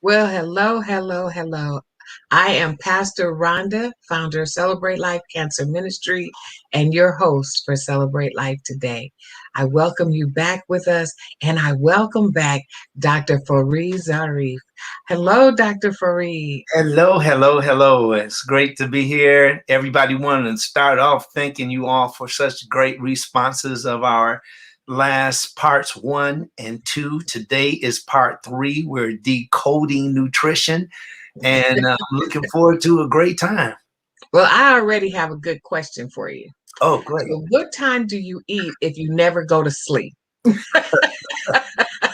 Well, hello, hello, hello. I am Pastor Rhonda, founder of Celebrate Life Cancer Ministry, and your host for Celebrate Life today. I welcome you back with us, and I welcome back Dr. Farid Zarif. Hello, Dr. Farid. Hello, hello, hello. It's great to be here. Everybody wanted to start off thanking you all for such great responses of our last parts 1 and 2. Today is part 3. We're decoding nutrition, and I'm looking forward to a great time. Well, I already have a good question for you. Oh, great. So, what time do you eat if you never go to sleep?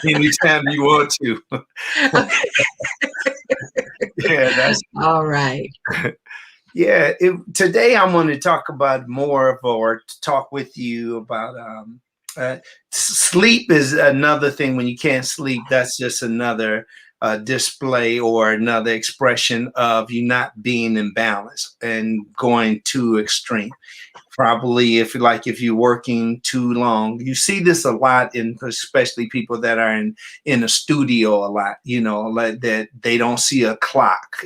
Anytime you want to. Yeah, that's All right. yeah. Today I'm going to talk about more of, or to talk with you about sleep is another thing. When you can't sleep, that's just another display or another expression of you not being in balance and going too extreme. Probably if you're working too long, you see this a lot in, especially people that are in a studio a lot, like that they don't see a clock,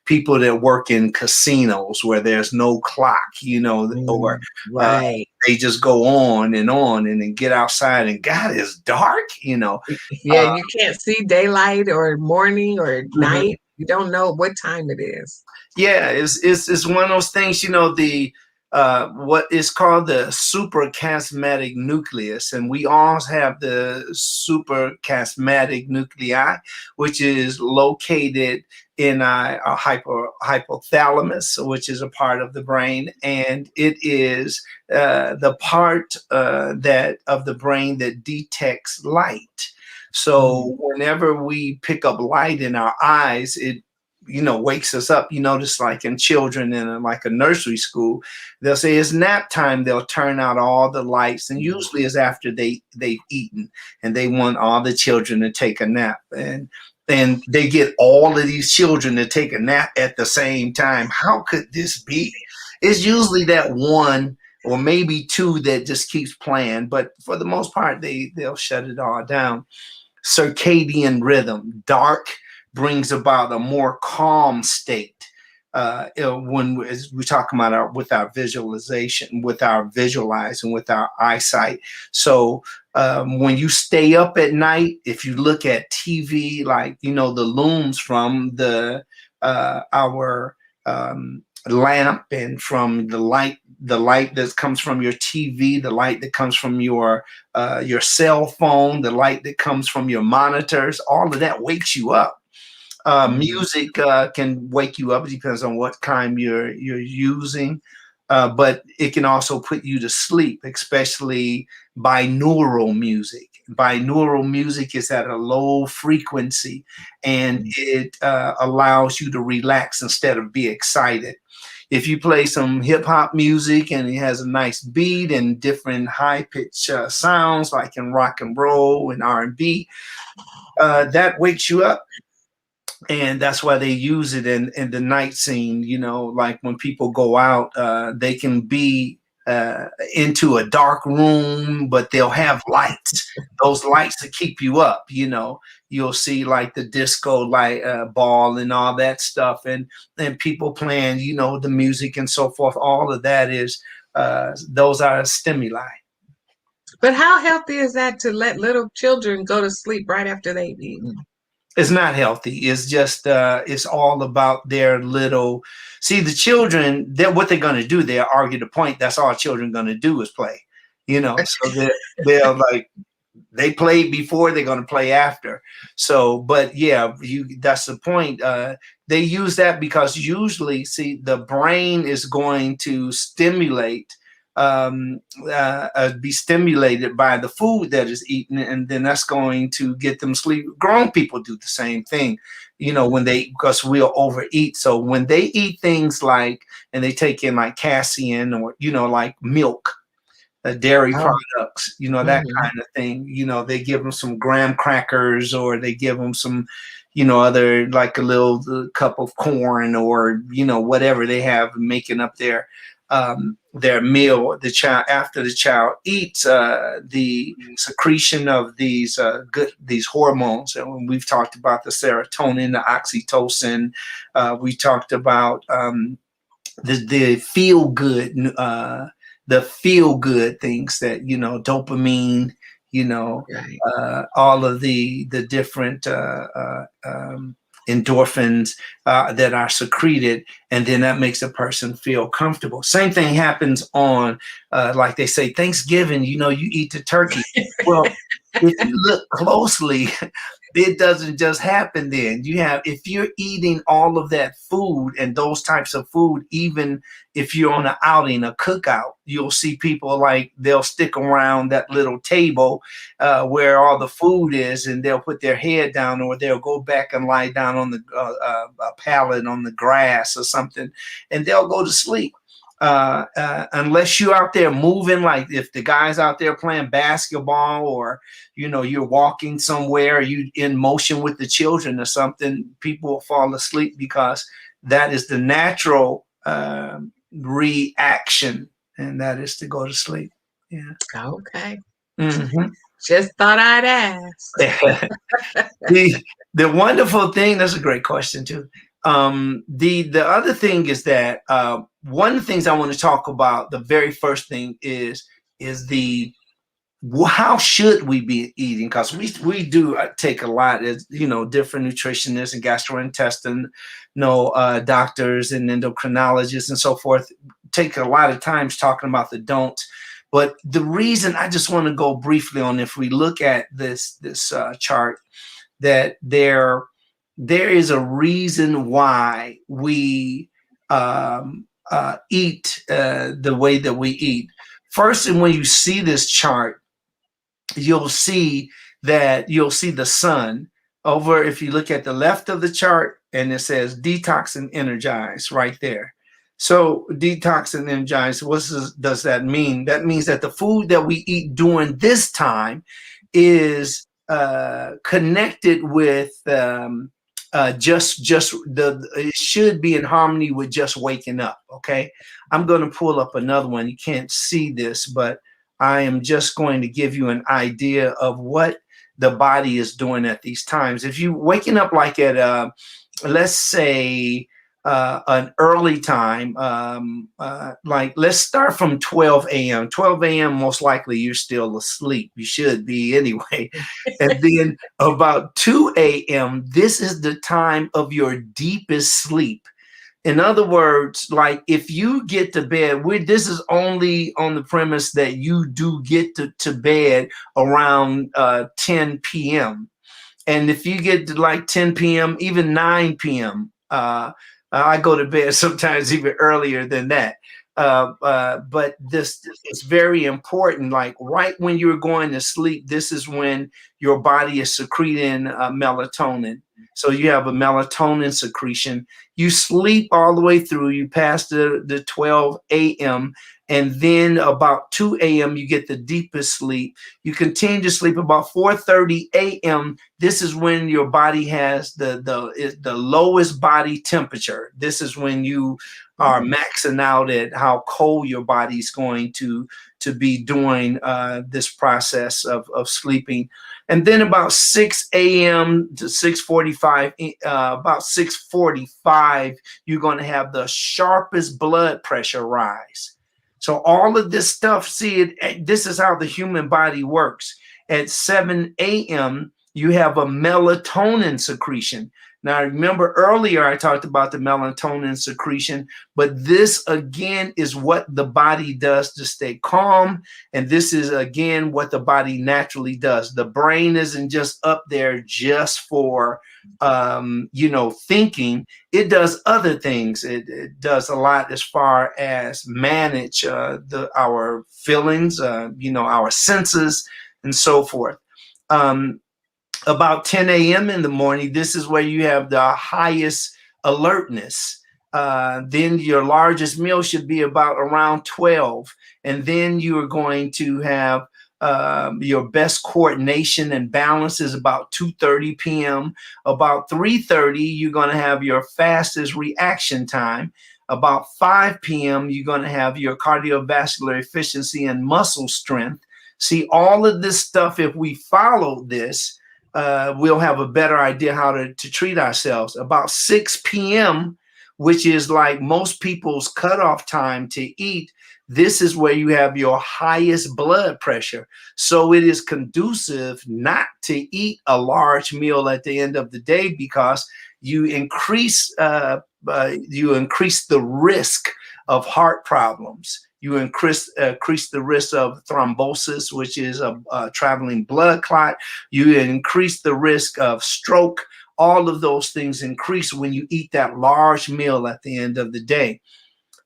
people that work in casinos where there's no clock, or uh, Right. they just go on and then get outside and God, it's dark. Yeah, Uh, you can't see daylight or morning or mhm. night. You don't know what time it is. Yeah, it's one of those things, the what is called the suprachiasmatic nucleus, and we all have the suprachiasmatic nuclei, which is located in our hypothalamus, which is a part of the brain, and it is the part that of the brain that detects light. Mm. So whenever we pick up light in our eyes, it wakes us up. You notice, like in children in like a nursery school, they'll say it's nap time. They'll turn out all the lights, and usually it's after they've eaten and they want all the children to take a nap. And they get all of these children to take a nap at the same time. How could this be? It's usually that one or maybe two that just keeps playing, but for the most part, they'll shut it all down. Circadian rhythm, dark brings about a more calm state. When we're talking about with our visualization, with our visualizing, with our eyesight. So when you stay up at night, if you look at TV, like the looms from our lamp, and from the light that comes from your TV, the light that comes from your cell phone, the light that comes from your monitors, all of that wakes you up. Mm. Music can wake you up. It depends on what kind you're using, but it can also put you to sleep, especially binaural music. Binaural music is at a low frequency, and it allows you to relax instead of be excited. If you play some hip hop music and it has a nice beat and different high pitch sounds, like in rock and roll and R&B, that wakes you up. And that's why they use it in the night scene. Like when people go out, they can be into a dark room, but they'll have lights, those lights to keep you up. You'll see like the disco light ball and all that stuff, and people playing the music and so forth. All of that is those are stimuli. But how healthy is that to let little children go to sleep right after they've eaten? It's not healthy. It's just it's all about their little. See, the children, what they're going to do, they'll argue the point. That's all children going to do is play. So they're like, they played before, they're going to play after. So, but yeah, that's the point. They use that because usually, see, the brain is going to be stimulated by the food that is eaten, and then that's going to get them sleep. Grown people do the same thing, because we'll overeat. So when they eat things like, and they take in like casein, or like milk, dairy Oh. products, that Mhm. kind of thing. They give them some graham crackers, or they give them some, other, like a little cup of corn, or whatever they have making up there. their meal, the child after the child eats, the secretion of these hormones. And we've talked about the serotonin, the oxytocin. We talked about the feel good things that, dopamine, Right. all of the different endorphins that are secreted, and then that makes a person feel comfortable. Same thing happens on, like they say, Thanksgiving. You eat the turkey. Well, if you look closely, it doesn't just happen then. If you're eating all of that food and those types of food, even if you're on an outing, a cookout, you'll see people like they'll stick around that little table where all the food is, and they'll put their head down, or they'll go back and lie down on the a pallet on the grass or something, and they'll go to sleep. Unless you're out there moving, like if the guy's out there playing basketball, or you're walking somewhere, you in motion with the children or something, people will fall asleep because that is the natural reaction, and that is to go to sleep. Yeah. Okay. Mm-hmm. Just thought I'd ask. the the wonderful thing, that's a great question too. The other thing is that one of the things I want to talk about, the very first thing is the how should we be eating, because we do take a lot, as different nutritionists and gastrointestinal doctors and endocrinologists and so forth take a lot of times talking about the don'ts. But the reason I just want to go briefly on, if we look at this chart, that there is a reason why we eat the way that we eat. First, and when you see this chart, you'll see the sun over. If you look at the left of the chart, and it says detox and energize right there. So detox and energize, does that mean? That means that the food that we eat during this time is connected with it should be in harmony with just waking up. Okay, I'm going to pull up another one. You can't see this, but I am just going to give you an idea of what the body is doing at these times. If you waking up like at let's say an early time, like let's start from 12 a.m. 12 a.m. most likely you're still asleep. You should be anyway. And then about 2 a.m., this is the time of your deepest sleep. In other words, like if you get to bed, this is only on the premise that you do get to bed around 10 p.m. And if you get to like 10 p.m., even 9 p.m., I go to bed sometimes even earlier than that. But this is very important. Like right when you're going to sleep, this is when your body is secreting melatonin. So you have a melatonin secretion. You sleep all the way through. You pass the 12 a.m. And then about 2 a.m. you get the deepest sleep. You continue to sleep about 4:30 a.m. This is when your body has the lowest body temperature. This is when you are maxing out at how cold your body's going to be doing this process of sleeping. And then about 6 a.m. to 6:45, about 6:45, you're going to have the sharpest blood pressure rise. So all of this stuff, this is how the human body works. At 7 a.m., you have a melatonin secretion. Now, remember earlier I talked about the melatonin secretion, but this again is what the body does to stay calm. And this is again what the body naturally does. The brain isn't just up there just for, thinking. It does other things. It does a lot as far as manage our feelings, our senses and so forth. About 10 a.m. in the morning, this is where you have the highest alertness. Then your largest meal should be about around 12. And then you are going to have your best coordination and balance is about 2:30 p.m. About 3:30, you're going to have your fastest reaction time. About 5 p.m., you're going to have your cardiovascular efficiency and muscle strength. See, all of this stuff, if we follow this, we'll have a better idea how to treat ourselves. About 6 p.m., which is like most people's cutoff time to eat, this is where you have your highest blood pressure. So it is conducive not to eat a large meal at the end of the day, because you increase the risk of heart problems. You increase the risk of thrombosis, which is a traveling blood clot. You increase the risk of stroke. All of those things increase when you eat that large meal at the end of the day.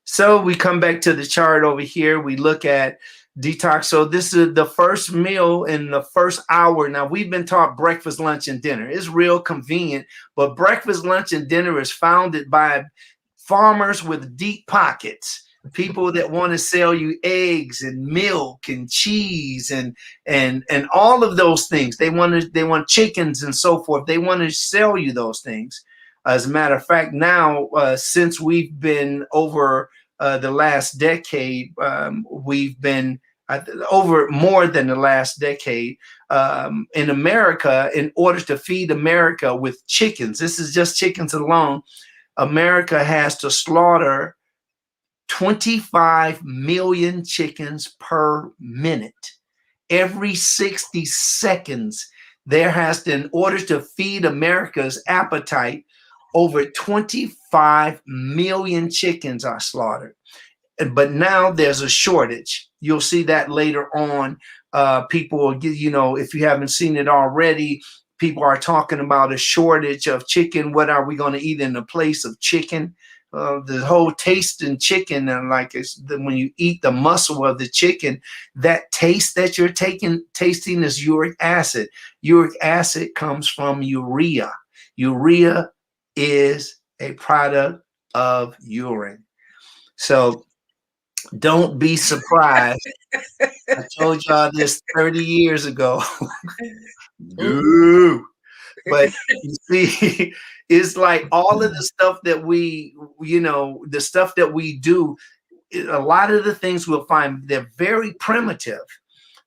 So we come back to the chart over here. We look at detox. So this is the first meal in the first hour. Now, we've been taught breakfast, lunch, and dinner. It's real convenient, but breakfast, lunch, and dinner is founded by farmers with deep pockets, people that want to sell you eggs and milk and cheese and all of those things. They want chickens and so forth. They want to sell you those things. As a matter of fact, now since we've been over the last decade, we've been over more than the last decade in America. In order to feed America with chickens, this is just chickens alone, America has to slaughter 25 million chickens per minute. Every 60 seconds, there has to, in order to feed America's appetite, over 25 million chickens are slaughtered. But now there's a shortage. You'll see that later on. People, if you haven't seen it already, people are talking about a shortage of chicken. What are we going to eat in the place of chicken? The whole taste in chicken, and when you eat the muscle of the chicken, that taste that you're tasting is uric acid. Uric acid comes from urea. Urea is a product of urine. So don't be surprised. I told y'all this 30 years ago. No. But you see, it's like all of the stuff that the stuff that we do, a lot of the things we'll find, they're very primitive.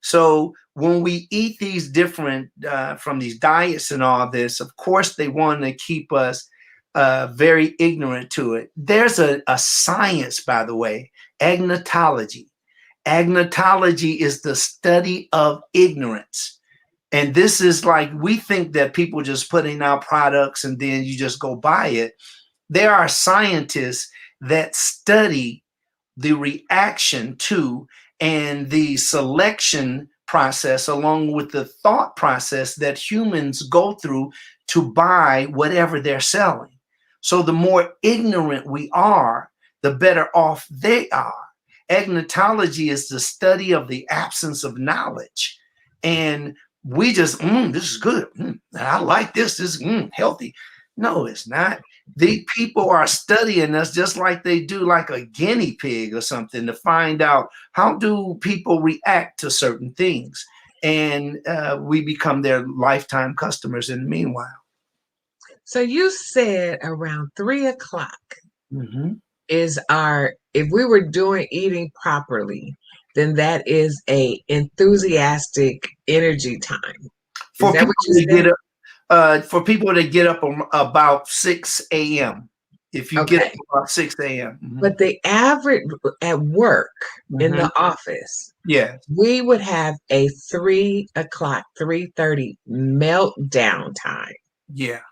So when we eat these different, from these diets and all this, of course, they want to keep us very ignorant to it. There's a science, by the way, Egnetology. Egnetology is the study of ignorance. And this is like, we think that people just putting out products and then you just go buy it. There are scientists that study the reaction to and the selection process, along with the thought process that humans go through to buy whatever they're selling. So the more ignorant we are, the better off they are. Egnetology is the study of the absence of knowledge. And we just, this is good. I like this. This is healthy. No, it's not. The people are studying us just like they do like a guinea pig or something, to find out how do people react to certain things. And we become their lifetime customers in the meanwhile. So you said around 3 o'clock is if we were eating properly, then that is a enthusiastic energy time. For people to get up, about 6 a.m. If you get up about 6 a.m. But the average at work in the office, we would have a 3 o'clock, 3:30 meltdown time. Yeah.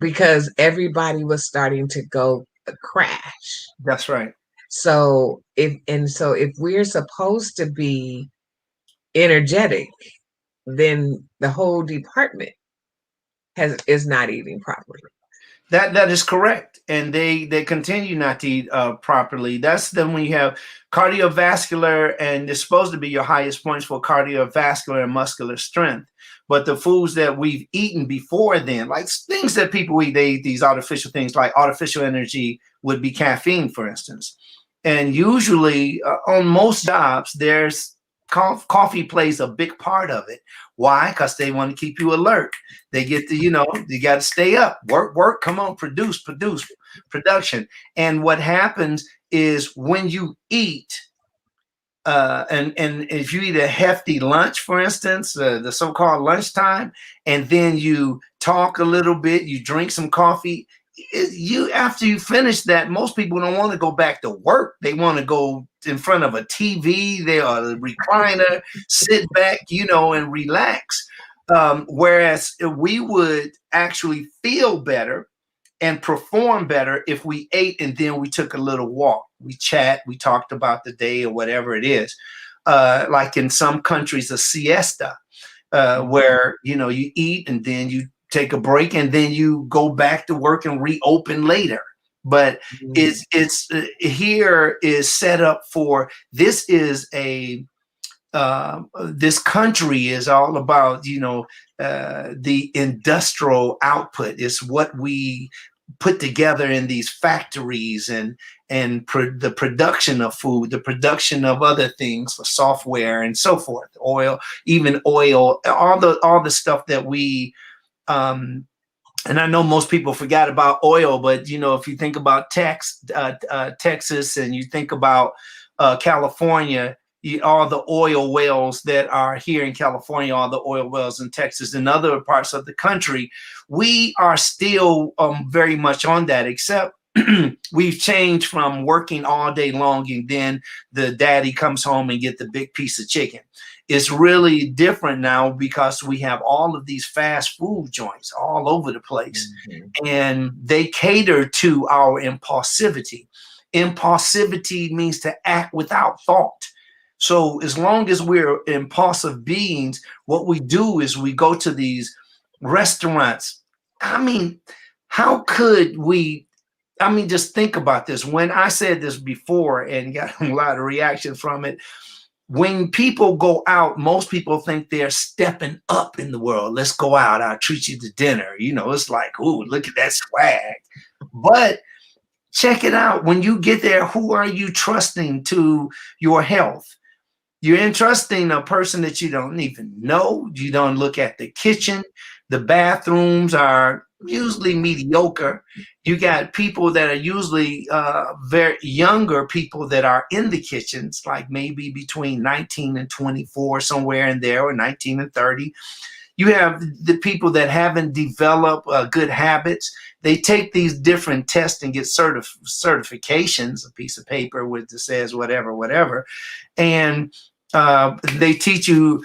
Because everybody was starting to go crash. That's right. So if we're supposed to be energetic, then the whole department is not eating properly. That is correct. And they continue not to eat properly. That's then when you have cardiovascular, and it's supposed to be your highest points for cardiovascular and muscular strength. But the foods that we've eaten before then, like things that people eat, they eat these artificial things, like artificial energy would be caffeine, for instance. And usually on most jobs, there's coffee plays a big part of it. Why? Because they want to keep you alert. They get to, you got to stay up, work, come on, produce, production. And what happens is when you eat, and if you eat a hefty lunch, for instance, the so-called lunchtime, and then you talk a little bit, you drink some coffee, you after you finish that, most people don't want to go back to work. They want to go in front of a TV, they are a recliner, sit back, and relax. Whereas we would actually feel better and perform better if we ate and then we took a little walk. We chat, we talked about the day or whatever it is. Like in some countries, a siesta, where you eat and then you take a break and then you go back to work and reopen later. But it's here is set up for this is a this country is all about the industrial output. Is what we put together in these factories and the production of food, the production of other things for software and so forth, oil, all the stuff that we and I know most people forgot about oil, but if you think about Texas and you think about California, all the oil wells that are here in California, all the oil wells in Texas and other parts of the country, we are still very much on that, except we've changed from working all day long and then the daddy comes home and get the big piece of chicken. It's really different now because we have all of these fast food joints all over the place, and they cater to our impulsivity. Impulsivity means to act without thought. So as long as we're impulsive beings, what we do is we go to these restaurants. I mean, how could we? I mean, just think about this. When I said this before and got a lot of reaction from it, when people go out, most people think they're stepping up in the world. Let's go out. I'll treat you to dinner. It's like, ooh, look at that swag. But check it out. When you get there, who are you trusting to your health? You're entrusting a person that you don't even know. You don't look at the kitchen. The bathrooms are usually mediocre. You got people that are usually very younger people that are in the kitchens, like maybe between 19 and 24, somewhere in there, or 19 and 30. You have the people that haven't developed good habits. They take these different tests and get certifications, a piece of paper with that says whatever, and they teach you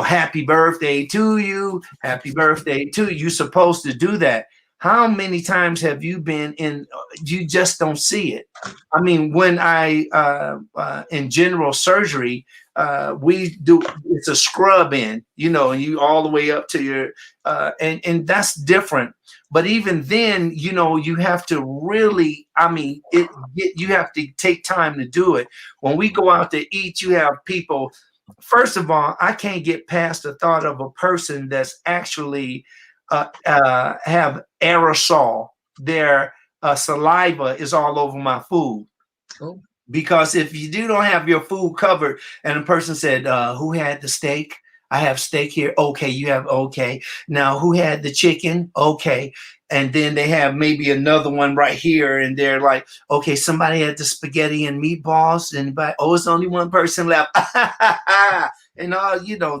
happy birthday to you, happy birthday to you. You're supposed to do that. How many times have you been in? You just don't see it. I mean, when I in general surgery, we do it's a scrub in, and you all the way up to your and that's different. But even then, you have to really, you have to take time to do it. When we go out to eat, you have people. First of all, I can't get past the thought of a person that's actually have aerosol. Their saliva is all over my food. Oh. Because if you don't have your food covered, and a person said, who had the steak? I have steak here. Okay, you have, okay. Now, who had the chicken? Okay. And then they have maybe another one right here, and they're like, okay, somebody had the spaghetti and meatballs. Anybody? Oh, it's only one person left. And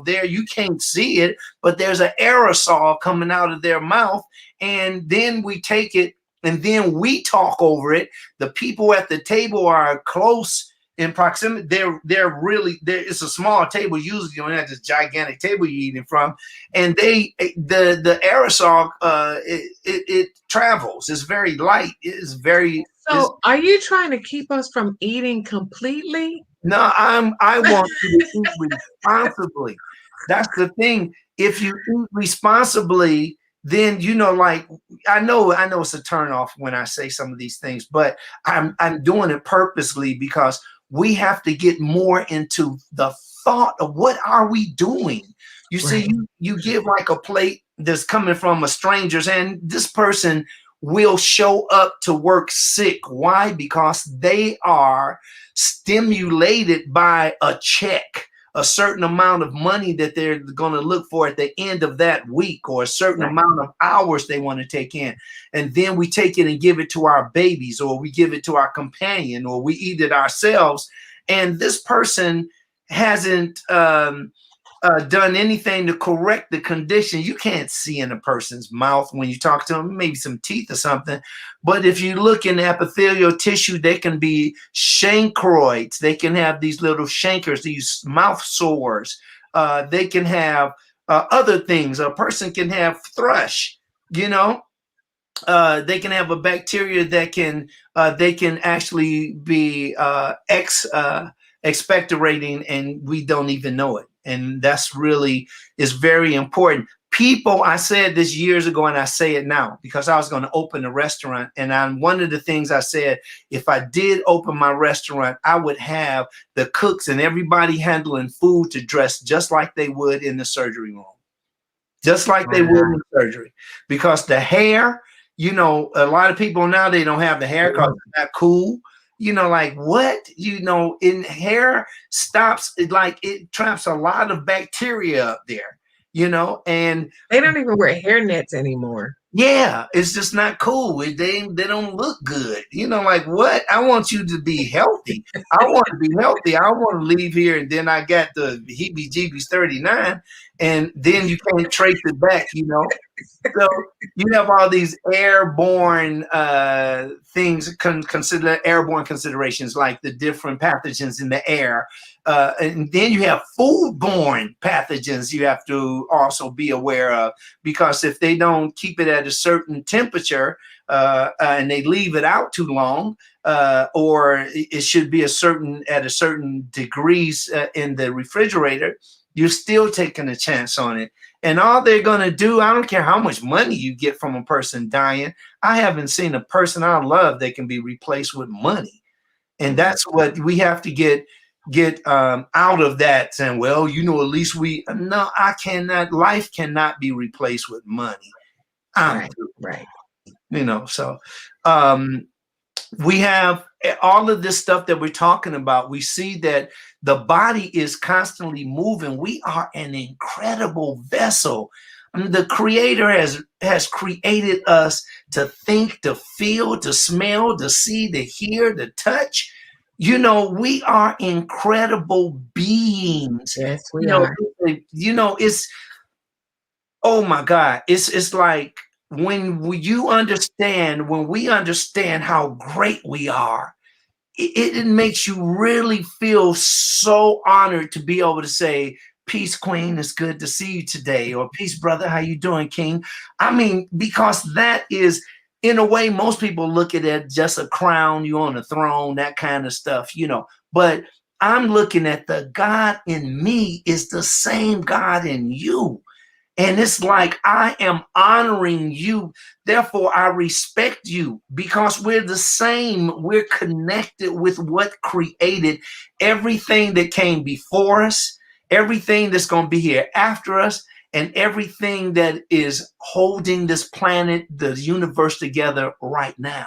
there you can't see it, but there's an aerosol coming out of their mouth. And then we take it and then we talk over it. The people at the table are close in proximity. They're really there. It's a small table. Usually you don't have this gigantic table you're eating from, and the aerosol it travels. It's very light. It's very. So, are you trying to keep us from eating completely? No, I want you to eat responsibly. That's the thing. If you eat responsibly, then like I know it's a turnoff when I say some of these things, but I'm doing it purposely because we have to get more into the thought of what are we doing. You see, you give like a plate that's coming from a stranger's, and this person will show up to work sick. Why? Because they are stimulated by a check, a certain amount of money that they're going to look for at the end of that week, or a certain Right. amount of hours they want to take in. And then we take it and give it to our babies, or we give it to our companion, or we eat it ourselves. And this person hasn't done anything to correct the condition. You can't see in a person's mouth when you talk to them, maybe some teeth or something. But if you look in epithelial tissue, they can be chancroids. They can have these little chancres, these mouth sores. They can have other things. A person can have thrush, you know. They can have a bacteria that can they can actually be expectorating, and we don't even know it. And that's really is very important. People, I said this years ago, and I say it now because I was going to open a restaurant. And one of the things I said, if I did open my restaurant, I would have the cooks and everybody handling food to dress just like they would in the surgery room, just like they would in surgery, because the hair, you know, a lot of people now, they don't have the hair because it's not cool. You know, like what? You know, in hair stops, it traps a lot of bacteria up there, you know, and They don't even wear hair nets anymore. yeah, it's just not cool. They don't look good. You know, like what? I want you to be healthy. I want to be healthy. I want to leave here and then I got the heebie-jeebies 39, and then you can't trace it back, you know. So you have all these airborne things, consider airborne considerations, like the different pathogens in the air. And then you have foodborne pathogens you have to also be aware of, because if they don't keep it at a certain temperature and they leave it out too long, or it should be at a certain degrees in the refrigerator, you're still taking a chance on it. And all they're going to do, I don't care how much money you get from a person dying. I haven't seen a person I love that can be replaced with money. And that's what we have to get out of that, saying, well, you know, at least no, I cannot, life cannot be replaced with money. Right. You know, so we have all of this stuff that we're talking about. We see that the body is constantly moving. We are an incredible vessel. I mean, the Creator has created us to think, to feel, to smell, to see, to hear, to touch. You know, we are incredible beings. Yes, we are. You know, it's, oh my God, it's like when we understand how great we are, it makes you really feel so honored to be able to say, peace, queen, it's good to see you today, or peace, brother, how you doing, king? I mean, because that is, in a way, most people look at it just a crown, you on a throne, that kind of stuff, you know. But I'm looking at the God in me is the same God in you. And it's like, I am honoring you. Therefore, I respect you, because we're the same. We're connected with what created everything that came before us, everything that's going to be here after us, and everything that is holding this planet, the universe together right now.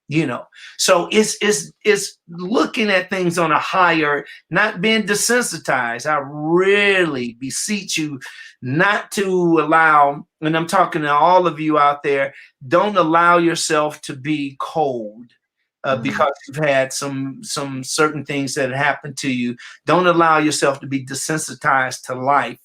You know, so it's looking at things on a higher, not being desensitized. I really beseech you not to allow, and I'm talking to all of you out there, don't allow yourself to be cold because you've had some certain things that have happened to you. Don't allow yourself to be desensitized to life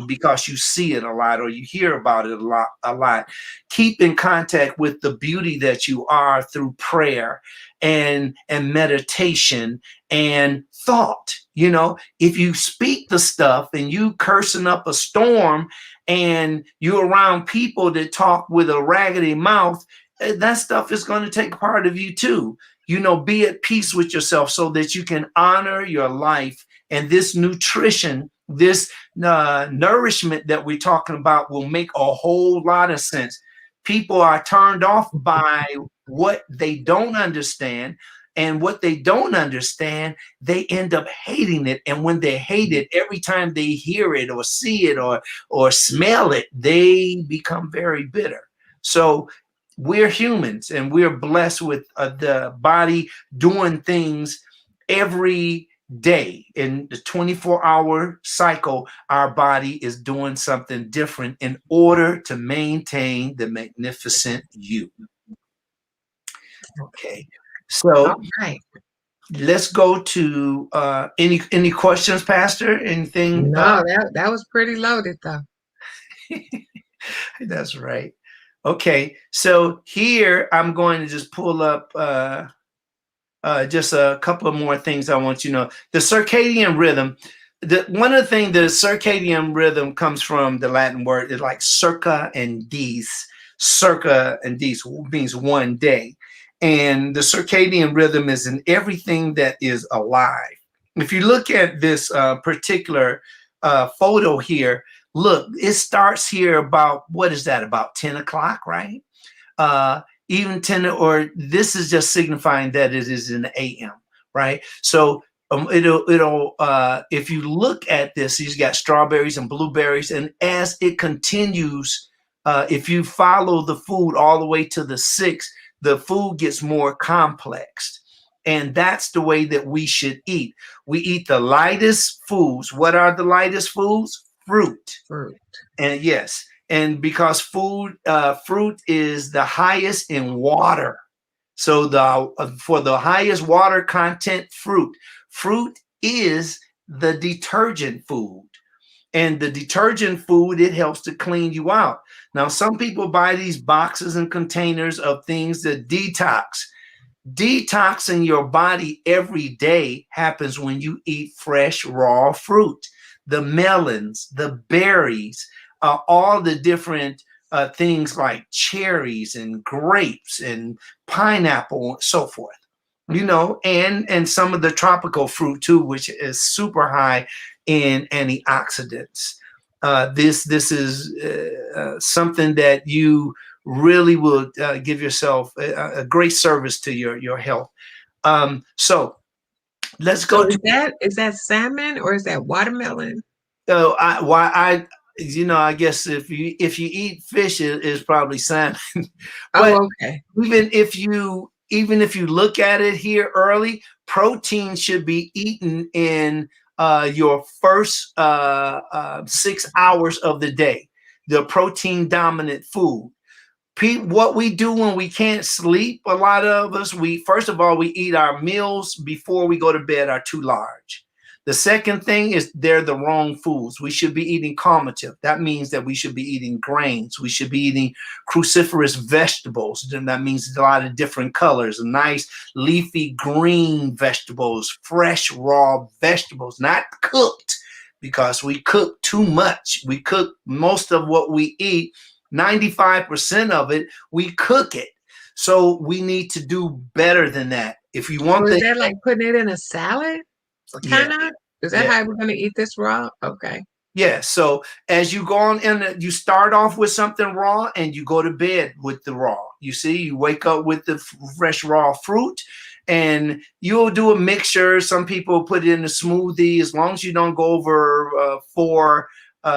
because you see it a lot or you hear about it a lot. Keep in contact with the beauty that you are through prayer and meditation and thought. You know, if you speak the stuff and you cursing up a storm and you're around people that talk with a raggedy mouth, that stuff is going to take part of you too. You know, be at peace with yourself so that you can honor your life, and this nutrition, this nourishment that we're talking about will make a whole lot of sense. People are turned off by what they don't understand, and what they don't understand, they end up hating it. And when they hate it, every time they hear it or see it or smell it, they become very bitter. So we're humans and we're blessed with the body doing things every day. In the 24-hour cycle, our body is doing something different in order to maintain the magnificent you. Okay, All so right. let's go to any questions, Pastor? Anything? No, that was pretty loaded though. That's right. Okay, so here I'm going to just pull up just a couple of more things I want you to know. The circadian rhythm. One of the things, the circadian rhythm comes from the Latin word is like circa and dies. Circa and dies means one day. And the circadian rhythm is in everything that is alive. If you look at this particular photo here, look, it starts here about, what is that, about 10 o'clock, right? Even 10, or this is just signifying that it is in the AM, right? So it'll if you look at this, he's got strawberries and blueberries, and as it continues, if you follow the food all the way to the 6, the food gets more complex. And that's the way that we should eat. We eat the lightest foods. What are the lightest foods? Fruit. Fruit. And yes, and because fruit is the highest in water, so the for the highest water content fruit is the detergent food. And the detergent food, it helps to clean you out. Now, some people buy these boxes and containers of things that detox. Detoxing your body every day happens when you eat fresh, raw fruit, the melons, the berries, all the different things like cherries and grapes and pineapple and so forth. You know, and some of the tropical fruit too, which is super high in antioxidants. This is something that you really will give yourself a great service to your health. So let's So go to is that salmon or is that watermelon? I guess if you eat fish, it's probably salmon. But Oh, okay. even if you look at it here early, protein should be eaten in your first 6 hours of the day. The protein dominant food. What we do when we can't sleep, a lot of us, we first of all, we eat our meals before we go to bed are too large. The second thing is they're the wrong foods. We should be eating carnative. That means that we should be eating grains. We should be eating cruciferous vegetables. Then that means a lot of different colors, nice leafy green vegetables, fresh raw vegetables, not cooked, because we cook too much. We cook most of what we eat. 95% of it, we cook it. So we need to do better than that. If you So want is the that like putting it in a salad? yeah, Kind of? Is that yeah, how we're going to eat this raw? Okay. yeah. So as you go on and you start off with something raw and you go to bed with the raw. You see, you wake up with the fresh raw fruit and you'll do a mixture. Some people put it in a smoothie, as long as you don't go over 3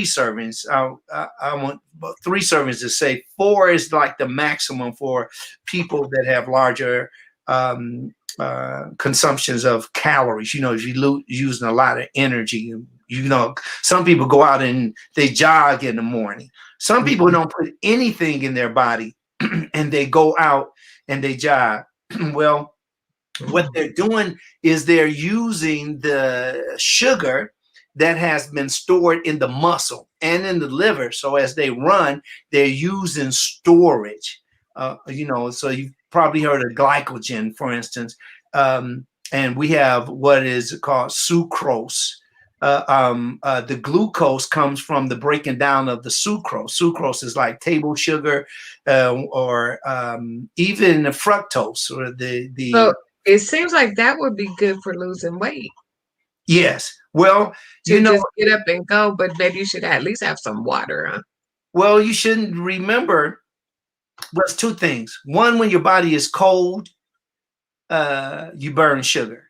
servings. I want 3 servings to say 4 is like the maximum for people that have larger consumptions of calories. You know, if you're using a lot of energy, you know, some people go out and they jog in the morning. Some people Mhm. don't put anything in their body and they go out and they jog. Well, what Mhm. they're doing is they're using the sugar that has been stored in the muscle and in the liver. So as they run, they're using storage. So you've probably heard of glycogen, for instance. And we have what is called sucrose. The glucose comes from the breaking down of the sucrose. Sucrose is like table sugar, or even the fructose, or the So it seems like that would be good for losing weight yes. Well, you to know, just get up and go, but maybe you should at least have some water, huh? well, you shouldn't remember. There's 2 things. One, when your body is cold, you burn sugar.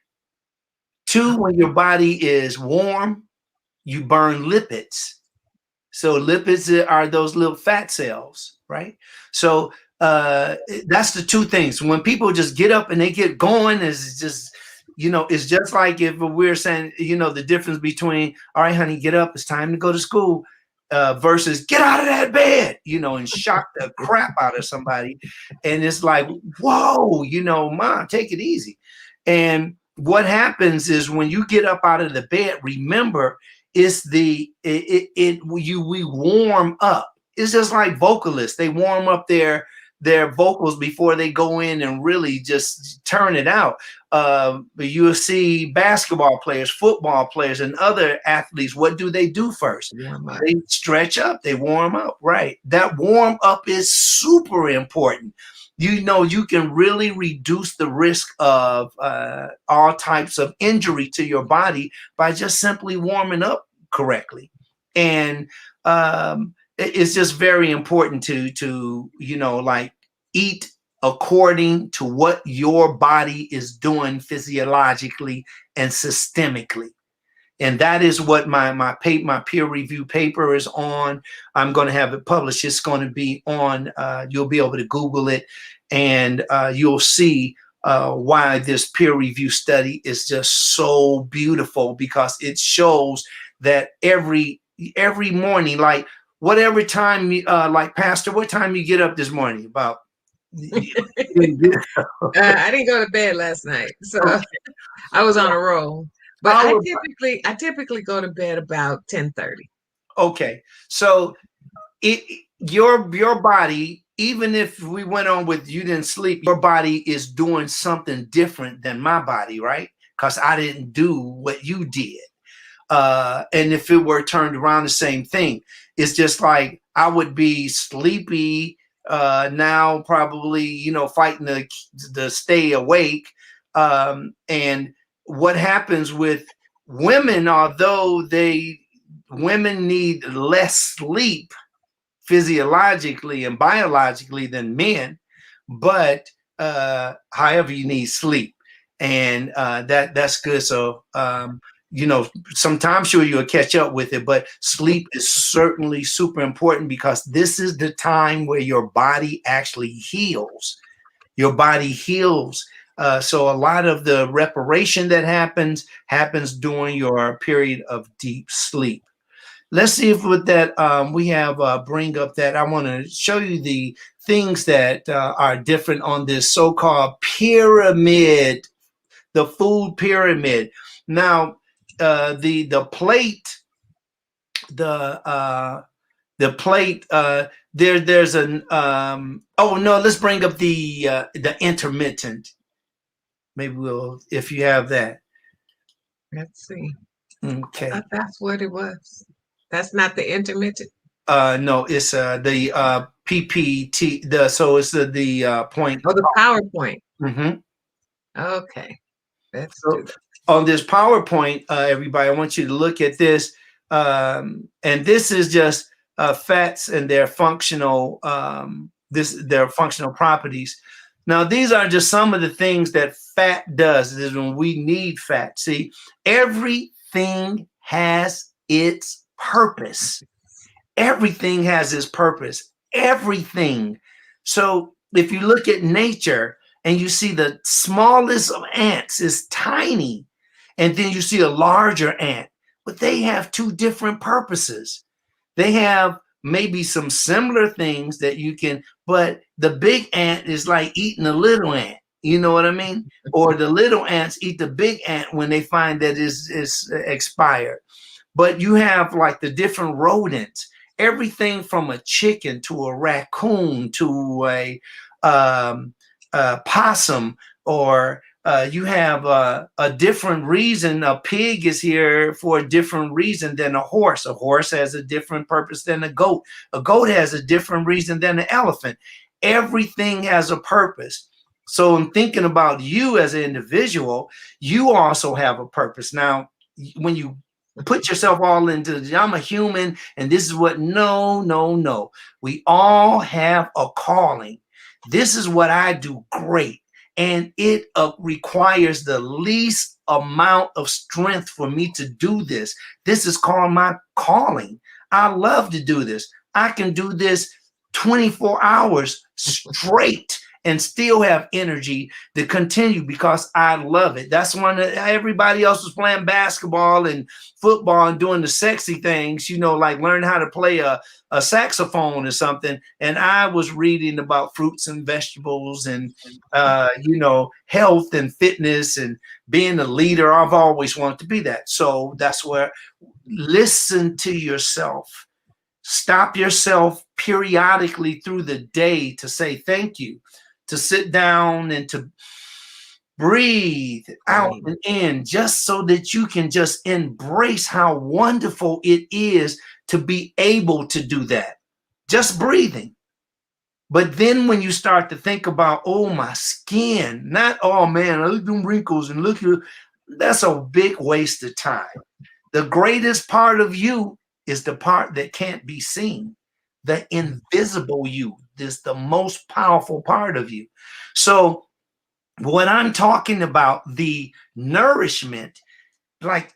2, when your body is warm, you burn lipids. So lipids are those little fat cells, right? So that's the two things. When people just get up and they get going, is just, it's just like if we're saying, the difference between, all right, honey, get up, it's time to go to school, versus get out of that bed, and shock the crap out of somebody. And it's like, whoa, mom, take it easy. And what happens is when you get up out of the bed, remember, it's we warm up. It's just like vocalists. They warm up their vocals before they go in and really just turn it out. You'll see basketball players, football players, and other athletes. What do they do first? They stretch up, they warm up, right? That warm up is super important. You can really reduce the risk of all types of injury to your body by just simply warming up correctly. And it's just very important to like eat according to what your body is doing physiologically and systemically. And that is what my peer review paper is on. I'm going to have it published. It's going to be on, you'll be able to Google it, and you'll see why this peer review study is just so beautiful, because it shows that every morning, like whatever time, like Pastor, what time you get up this morning? About I didn't go to bed last night, so okay. I was on a roll. But I typically go to bed about 10:30. Okay, so your body, even if we went on with you didn't sleep, your body is doing something different than my body, right? Because I didn't do what you did. And if it were turned around, the same thing. It's just like I would be sleepy now, probably, fighting to stay awake. And what happens with women, although women need less sleep physiologically and biologically than men, but however, you need sleep, and that's good. So sometimes sure you'll catch up with it, but sleep is certainly super important, because this is the time where your body actually heals. Your body heals. So a lot of the reparation that happens during your period of deep sleep. Let's see if with that we have bring up that I want to show you the things that are different on this so-called pyramid, the food pyramid. Now, the plate, the plate. There's an oh no, let's bring up the intermittent. Maybe we'll, if you have that. Let's see. Okay. I thought that's what it was. That's not the intermittent. No, it's the PPT. So it's the point. Oh, the PowerPoint. Mm-hmm. Okay. Let's do that. On this PowerPoint, everybody, I want you to look at this. And this is just fats and their functional their functional properties. Now, these are just some of the things that fat does. This is when we need fat. See, everything has its purpose. Everything has its purpose. Everything. So if you look at nature and you see the smallest of ants is tiny, and then you see a larger ant, but they have two different purposes. They have maybe some similar things that you can, but the big ant is like eating a little ant. You know what I mean? Or the little ants eat the big ant when they find that it's expired. But you have like the different rodents, everything from a chicken to a raccoon to a possum, or you have a different reason. A pig is here for a different reason than a horse. A horse has a different purpose than a goat. A goat has a different reason than an elephant. Everything has a purpose. So in thinking about you as an individual, you also have a purpose. Now, when you put yourself all into, I'm a human and this is what, no. We all have a calling. This is what I do great. And it requires the least amount of strength for me to do this. This is called my calling. I love to do this. I can do this 24 hours straight and still have energy to continue because I love it. That's when everybody else was playing basketball and football and doing the sexy things, you know, like learn how to play a saxophone or something. And I was reading about fruits and vegetables and, you know, health and fitness and being a leader. I've always wanted to be that. So that's where listen to yourself. Stop yourself periodically through the day to say thank you, to sit down and to breathe out Right. and in, just so that you can just embrace how wonderful it is to be able to do that. Just breathing. But then when you start to think about, oh, my skin, not, oh man, look at them wrinkles and look here, that's a big waste of time. The greatest part of you is the part that can't be seen. The invisible you is the most powerful part of you. So when I'm talking about the nourishment, like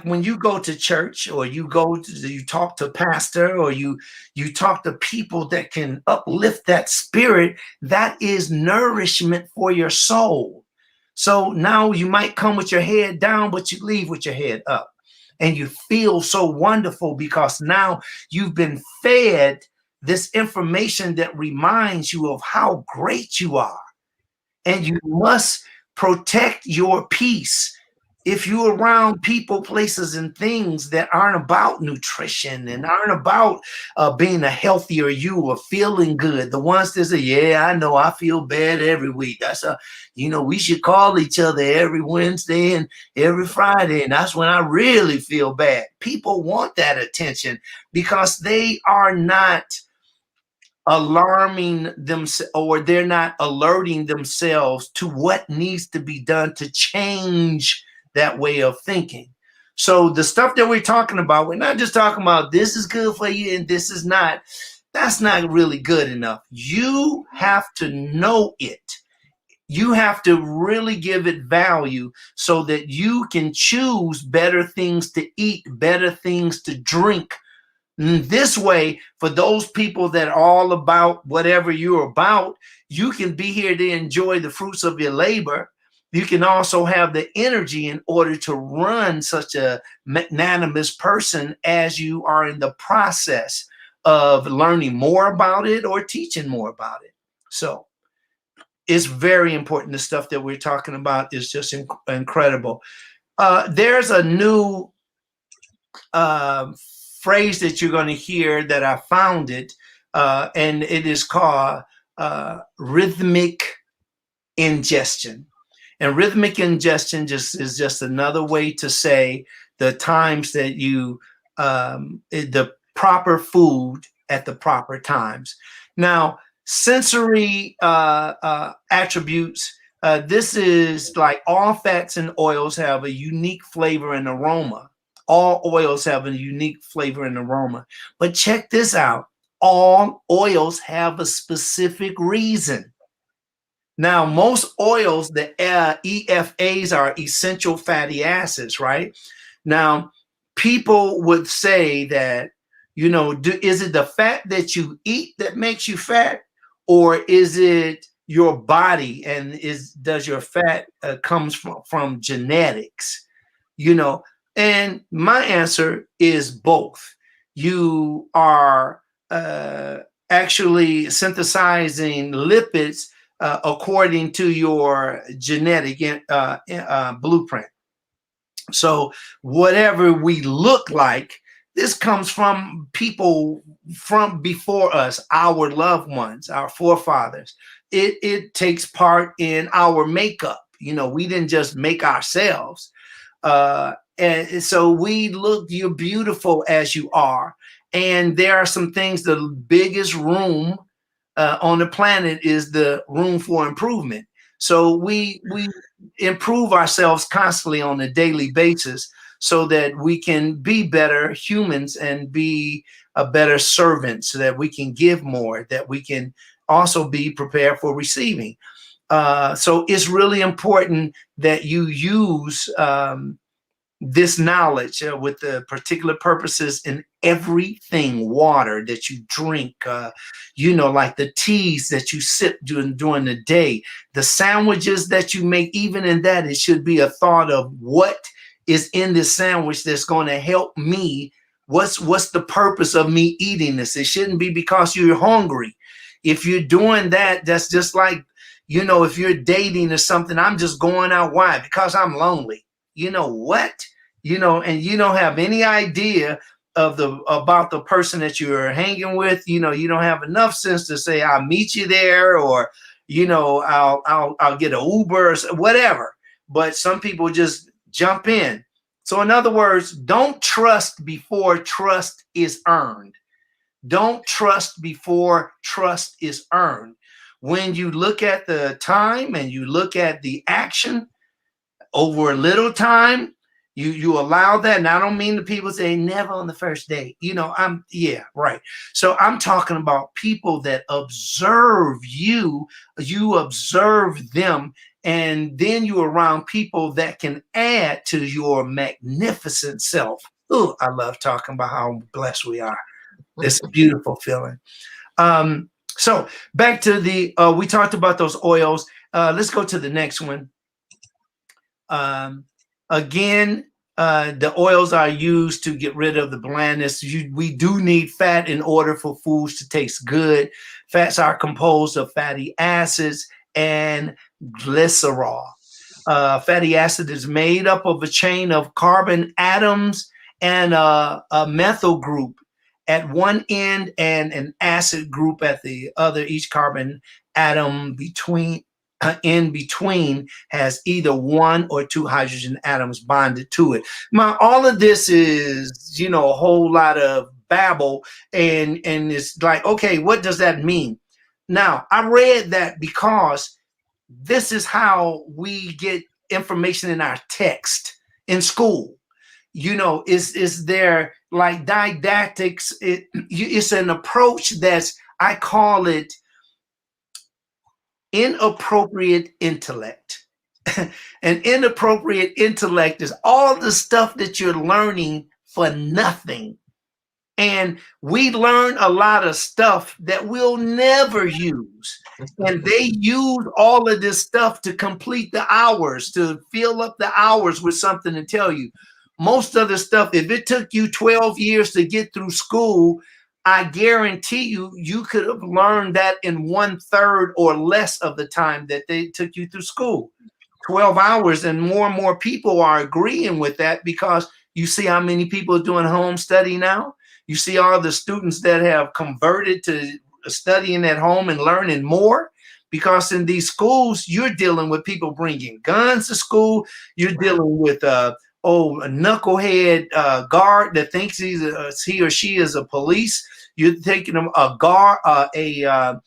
when you go to church or you talk to pastor or you talk to people that can uplift that spirit, that is nourishment for your soul. So now you might come with your head down, but you leave with your head up. And you feel so wonderful because now you've been fed this information that reminds you of how great you are. And you must protect your peace. If you're around people, places, and things that aren't about nutrition and aren't about being a healthier you or feeling good, the ones that say, yeah, I know I feel bad every week. That's you know, we should call each other every Wednesday and every Friday. And that's when I really feel bad. People want that attention because they are not alarming them, or they're not alerting themselves to what needs to be done to change that way of thinking. So the stuff that we're talking about, we're not just talking about this is good for you and this is not. That's not really good enough. You have to know it. You have to really give it value so that you can choose better things to eat, better things to drink. This way, for those people that are all about whatever you're about, you can be here to enjoy the fruits of your labor. You can also have the energy in order to run such a magnanimous person as you are in the process of learning more about it or teaching more about it. So it's very important. The stuff that we're talking about is just incredible. There's a new uh, phrase that you're going to hear that I found it, and it is called rhythmic ingestion. And rhythmic ingestion just is just another way to say the times that you the proper food at the proper times. Now, sensory attributes. This is like all fats and oils have a unique flavor and aroma. All oils have a unique flavor and aroma. But check this out. All oils have a specific reason. Now, most oils, the EFAs are essential fatty acids, right? Now, people would say that, you know, is it the fat that you eat that makes you fat, or is it your body, and does your fat comes from genetics? You know, and my answer is both. You are actually synthesizing lipids according to your genetic blueprint. So whatever we look like, this comes from people from before us, our loved ones, our forefathers. It takes part in our makeup. You know, we didn't just make ourselves. And so we look, you're beautiful as you are. And there are some things, the biggest room on the planet is the room for improvement. So we improve ourselves constantly on a daily basis so that we can be better humans and be a better servant, so that we can give more, that we can also be prepared for receiving. So it's really important that you use this knowledge with the particular purposes in everything, water that you drink, like the teas that you sip during the day, the sandwiches that you make, even in that, it should be a thought of what is in this sandwich that's going to help me. What's the purpose of me eating this? It shouldn't be because you're hungry. If you're doing that, that's just like, if you're dating or something, I'm just going out. Why? Because I'm lonely. You know what? And you don't have any idea about the person that you're hanging with. You don't have enough sense to say, I'll meet you there, or, I'll get an Uber or whatever. But some people just jump in. So in other words, don't trust before trust is earned. Don't trust before trust is earned. When you look at the time and you look at the action over a little time, you allow that. And I don't mean the people say never on the first date. Right. So I'm talking about people that observe you observe them, and then you're around people that can add to your magnificent self. Oh, I love talking about how blessed we are. It's a beautiful feeling. So back to we talked about those oils. Let's go to the next one. Again, the oils are used to get rid of the blandness. We do need fat in order for foods to taste good. Fats are composed of fatty acids and glycerol. Fatty acid is made up of a chain of carbon atoms and a methyl group at one end and an acid group at the other. Each carbon atom in between has either one or two hydrogen atoms bonded to it. All of this is, a whole lot of babble, and it's like, okay, what does that mean? Now, I read that because this is how we get information in our text in school. Is there like didactics? It's an approach I call it inappropriate intellect. An inappropriate intellect is all the stuff that you're learning for nothing. And we learn a lot of stuff that we'll never use. And they use all of this stuff to complete the hours, to fill up the hours with something to tell you. Most of the stuff, if it took you 12 years to get through school, I guarantee you could have learned that in 1/3 or less of the time that they took you through school. 12 hours, and more people are agreeing with that, because you see how many people are doing home study now. You see all the students that have converted to studying at home and learning more, because in these schools, you're dealing with people bringing guns to school. You're dealing with a knucklehead guard that thinks he or she is a police. You're taking them a guard, a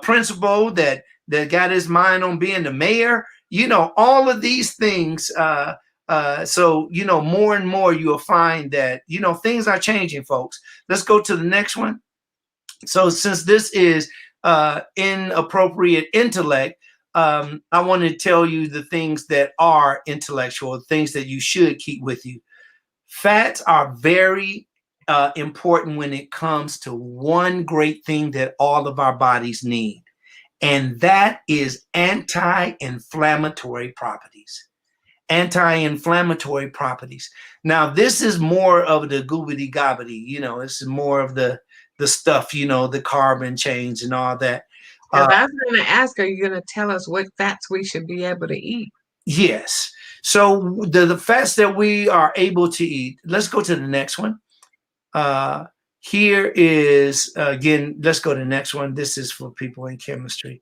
principal that got his mind on being the mayor. All of these things. So more and more you'll find that things are changing, folks. Let's go to the next one. So since this is inappropriate intellect, I want to tell you the things that are intellectual, things that you should keep with you. Fats are very important when it comes to one great thing that all of our bodies need, and that is anti-inflammatory properties. Anti-inflammatory properties. Now, this is more of the goobity gobbity, this is more of the stuff, the carbon chains and all that. I was going to ask, are you going to tell us what fats we should be able to eat? Yes. So the fats that we are able to eat, let's go to the next one. Here is, again, let's go to the next one. This is for people in chemistry.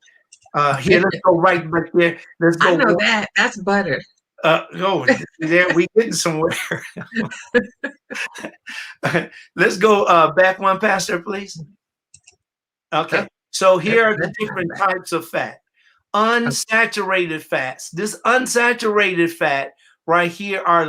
Here, let's go right back there. Let's go. I know that. That's butter. There we getting somewhere. Let's go back one, Pastor, please. Okay. So here are the different types of fat. Unsaturated fats. This unsaturated fat right here are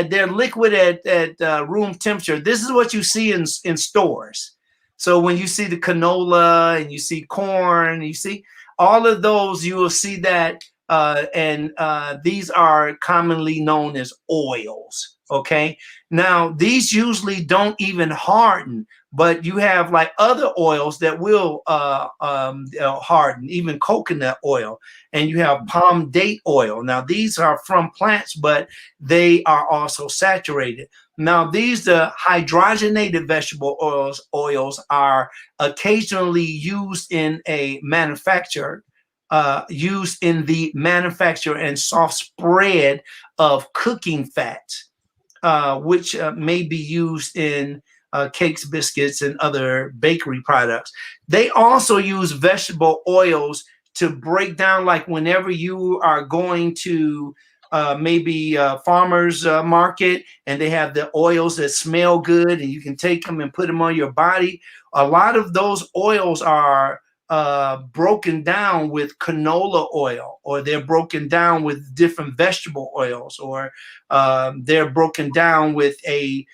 they're liquid at room temperature. This is what you see in stores. So when you see the canola and you see corn, you see all of those, you will see that. And these are commonly known as oils. Okay. Now, these usually don't even harden, but you have like other oils that will harden, even coconut oil, and you have palm date oil. Now, these are from plants, but they are also saturated. Now, these the hydrogenated vegetable oils are occasionally used in a manufacture, used in the manufacture and soft spread of cooking fats, which may be used in cakes, biscuits, and other bakery products. They also use vegetable oils to break down, like whenever you are going to maybe farmers market and they have the oils that smell good and you can take them and put them on your body. A lot of those oils are broken down with canola oil, or they're broken down with different vegetable oils, or they're broken down with a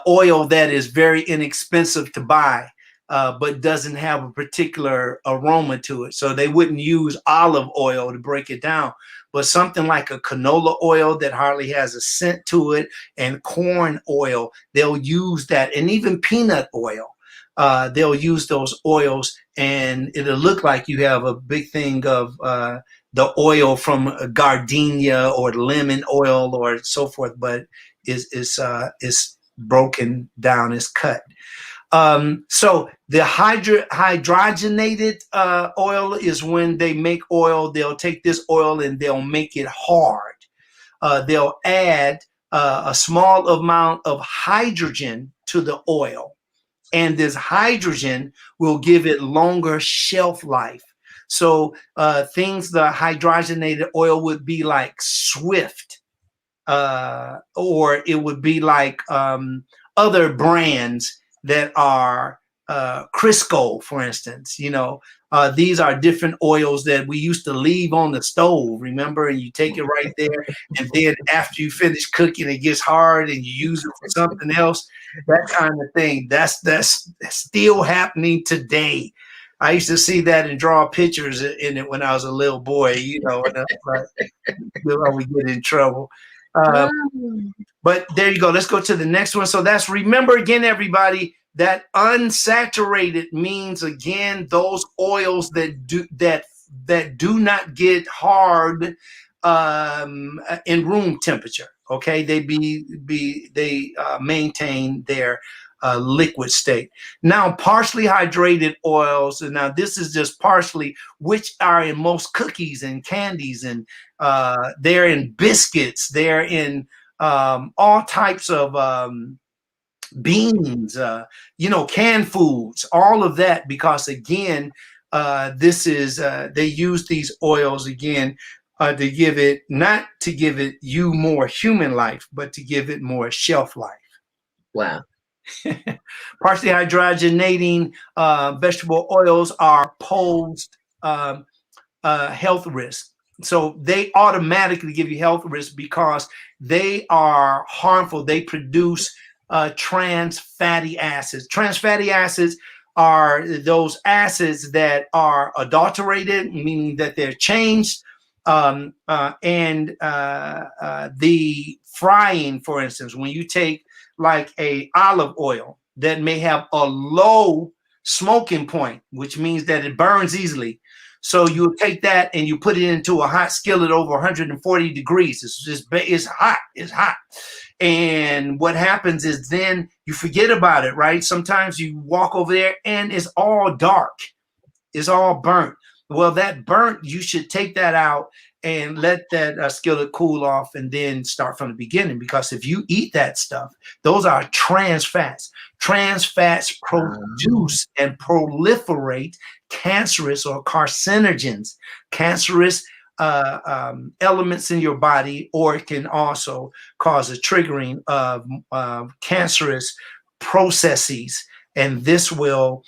oil that is very inexpensive to buy, but doesn't have a particular aroma to it. So they wouldn't use olive oil to break it down, but something like a canola oil that hardly has a scent to it, and corn oil, they'll use that, and even peanut oil. They'll use those oils, and it'll look like you have a big thing of the oil from gardenia or lemon oil or so forth, but is broken down, is cut. So the hydrogenated oil is when they make oil. They'll take this oil and they'll make it hard. They'll add a small amount of hydrogen to the oil, and this hydrogen will give it longer shelf life. So things, the hydrogenated oil would be like Swift, or it would be like other brands that are Crisco, for instance. These are different oils that we used to leave on the stove, remember? And you take it right there, and then after you finish cooking, it gets hard, and you use it for something else. That kind of thing. That's still happening today. I used to see that and draw pictures in it when I was a little boy. And I was like, we get in trouble. Wow. But there you go. Let's go to the next one. So that's, remember again, everybody, that unsaturated means, again, those oils that do not get hard in room temperature. Okay, they maintain their liquid state. Now, partially hydrated oils, and now this is just partially, which are in most cookies and candies, and they're in biscuits, they're in all types of beans, canned foods, all of that, because again, this is they use these oils again to give it, not to give it you more human life, but to give it more shelf life. Wow. Partially hydrogenating vegetable oils are posed health risk. So they automatically give you health risk because they are harmful. They produce trans fatty acids. Trans fatty acids are those acids that are adulterated, meaning that they're changed. And the frying, for instance, when you take like a olive oil that may have a low smoking point, which means that it burns easily. So you take that and you put it into a hot skillet over 140 degrees. It's hot. It's hot. And what happens is then you forget about it, right? Sometimes you walk over there and it's all dark. It's all burnt. Well, that burnt, you should take that out and let that skillet cool off and then start from the beginning. Because if you eat that stuff, those are trans fats. Trans fats produce and proliferate cancerous or carcinogens, cancerous elements in your body, or it can also cause a triggering of cancerous processes. And this will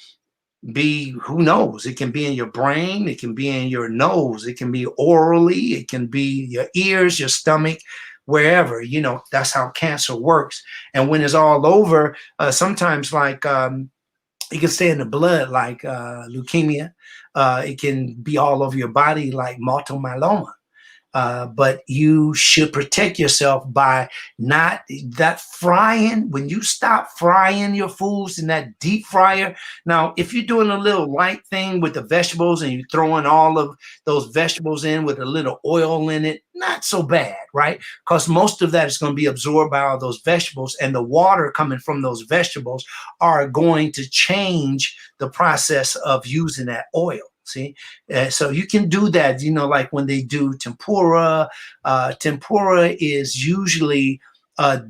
be, who knows, it can be in your brain, it can be in your nose, it can be orally, it can be your ears, your stomach, wherever. That's how cancer works. And when it's all over, sometimes like it can stay in the blood, like leukemia. It can be all over your body, like multiple myeloma. But you should protect yourself by not that frying. When you stop frying your foods in that deep fryer. Now, if you're doing a little light thing with the vegetables and you're throwing all of those vegetables in with a little oil in it, not so bad, right? Because most of that is going to be absorbed by all those vegetables, and the water coming from those vegetables are going to change the process of using that oil. See, so you can do that, like when they do tempura. Tempura is usually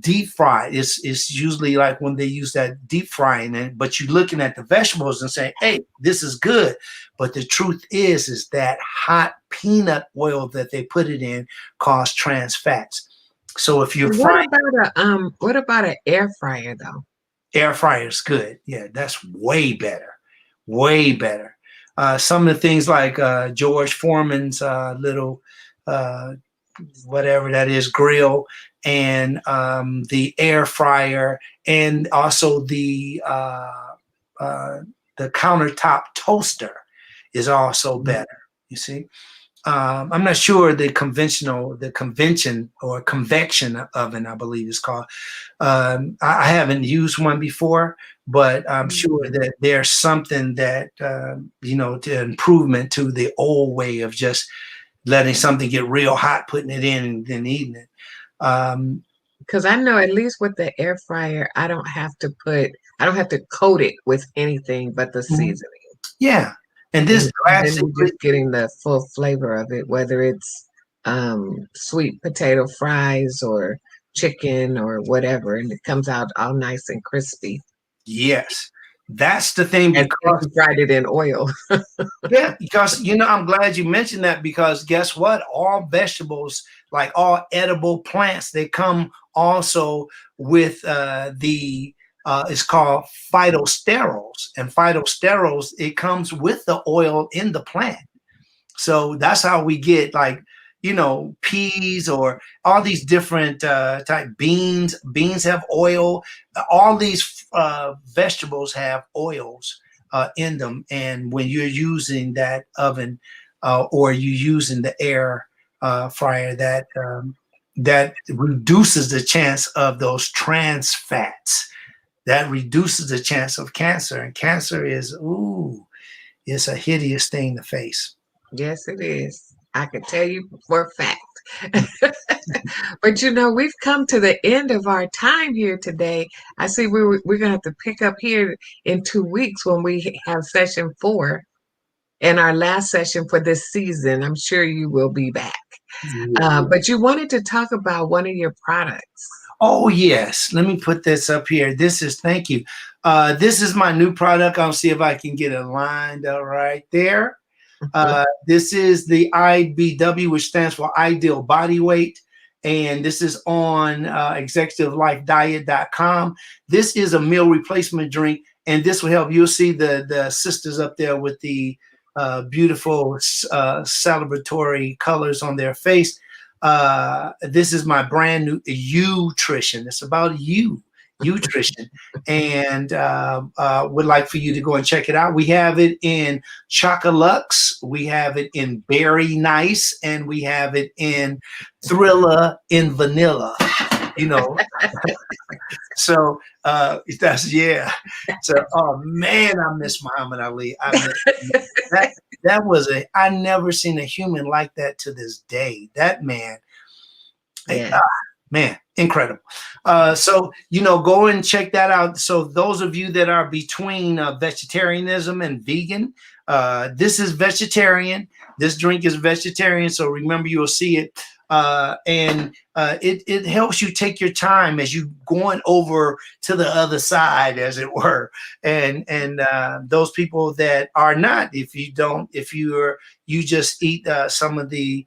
deep fried. It's usually like when they use that deep frying, but you're looking at the vegetables and saying, hey, this is good. But the truth is that hot peanut oil that they put it in cause trans fats. So if you're frying, what about an air fryer though? air fryer is good. Yeah, that's way better. Way better. Some of the things like George Foreman's little whatever that is grill, and the air fryer, and also the countertop toaster is also better. You see, I'm not sure the convention or convection oven, I believe it's called. I haven't used one before, but I'm sure that there's something that, to improvement to the old way of just letting something get real hot, putting it in and then eating it. Because I know at least with the air fryer, I don't have to coat it with anything but the seasoning. Yeah. And this and then you're just getting the full flavor of it, whether it's sweet potato fries or chicken or whatever, and it comes out all nice and crispy. Yes, that's the thing, because you fried it in oil. Yeah, because I'm glad you mentioned that, because guess what? All vegetables, like all edible plants, they come also with it's called phytosterols, and phytosterols, it comes with the oil in the plant. So that's how we get peas or all these different type beans. Beans have oil. All these vegetables have oils in them. And when you're using that oven or you're using the air fryer, that reduces the chance of those trans fats. That reduces the chance of cancer. And cancer is, it's a hideous thing to face. Yes, it is. I can tell you for a fact. But we've come to the end of our time here today. I see we're going to have to pick up here in 2 weeks when we have session 4 and our last session for this season. I'm sure you will be back. But you wanted to talk about one of your products. Oh, yes. Let me put this up here. Thank you. This is my new product. I'll see if I can get it lined up right there. This is the IBW, which stands for Ideal Body Weight. And this is on executivelife.diet.com. This is a meal replacement drink, and this will help. You'll see the sisters up there with the beautiful celebratory colors on their face. This is my brand new Nutrition. It's about nutrition, and would like for you to go and check it out. We have it in Chocolux, we have it in Berry Nice, and we have it in Thriller in Vanilla. So that's So oh man, I miss Muhammad Ali. That was I never seen a human like that to this day. That man. Yeah. Man, incredible. So, go and check that out. So those of you that are between vegetarianism and vegan, this is vegetarian. This drink is vegetarian. So remember, you'll see it. And it helps you take your time as you going over to the other side, as it were. And those people that are not, if you just eat some of the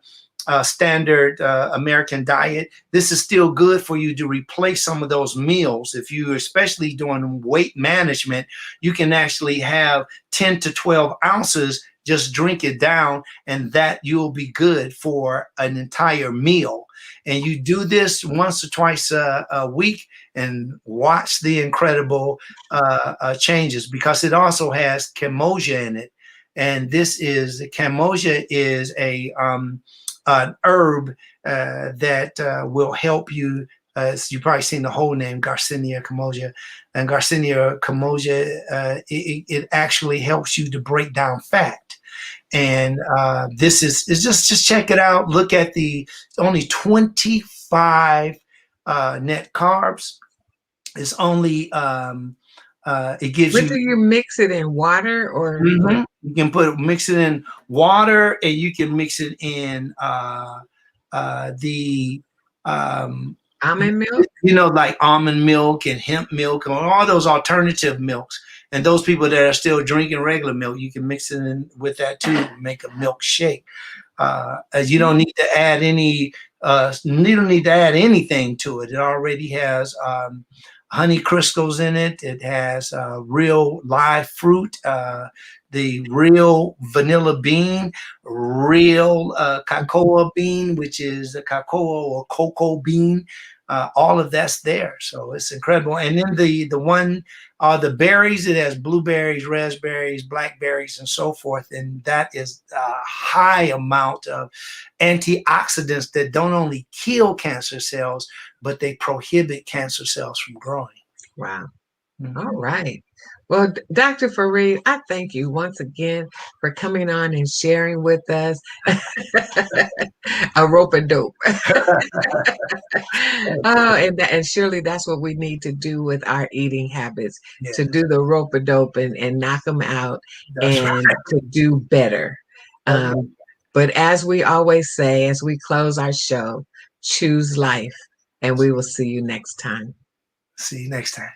standard American diet, this is still good for you to replace some of those meals. If you, especially doing weight management, you can actually have 10 to 12 ounces, just drink it down, and that you'll be good for an entire meal. And you do this once or twice a week and watch the incredible changes, because it also has Camoja in it. And this is Camoja is an herb that will help you. You've probably seen the whole name, Garcinia camosia, and Garcinia camosia. It actually helps you to break down fat. And this is just check it out. Look at the only 25 net carbs. It's only it gives What you. do you mix it in, water or what? Mhm. You can mix it in water, and you can mix it in the um, Almond milk? like almond milk and hemp milk and all those alternative milks. And those people that are still drinking regular milk, you can mix it in with that too, make a milkshake. You don't need to add any. You don't need to add anything to it. It already has honey crystals in it. It has real live fruit, the real vanilla bean, real cocoa bean, which is the cocoa or cocoa bean. All of that's there, so it's incredible. And then the one the berries, it has blueberries, raspberries, blackberries, and so forth, and that is a high amount of antioxidants that don't only kill cancer cells, but they prohibit cancer cells from growing. Wow. All Mhm. right. Well, Dr. Farid, I thank you once again for coming on and sharing with us a rope a dope. Oh, and surely that's what we need to do with our eating habits, to Yes, do the rope a dope and knock them out that's right. and to do better. That's right. Um, but as we always say, as we close our show, choose life, and we will see you next time. See you next time.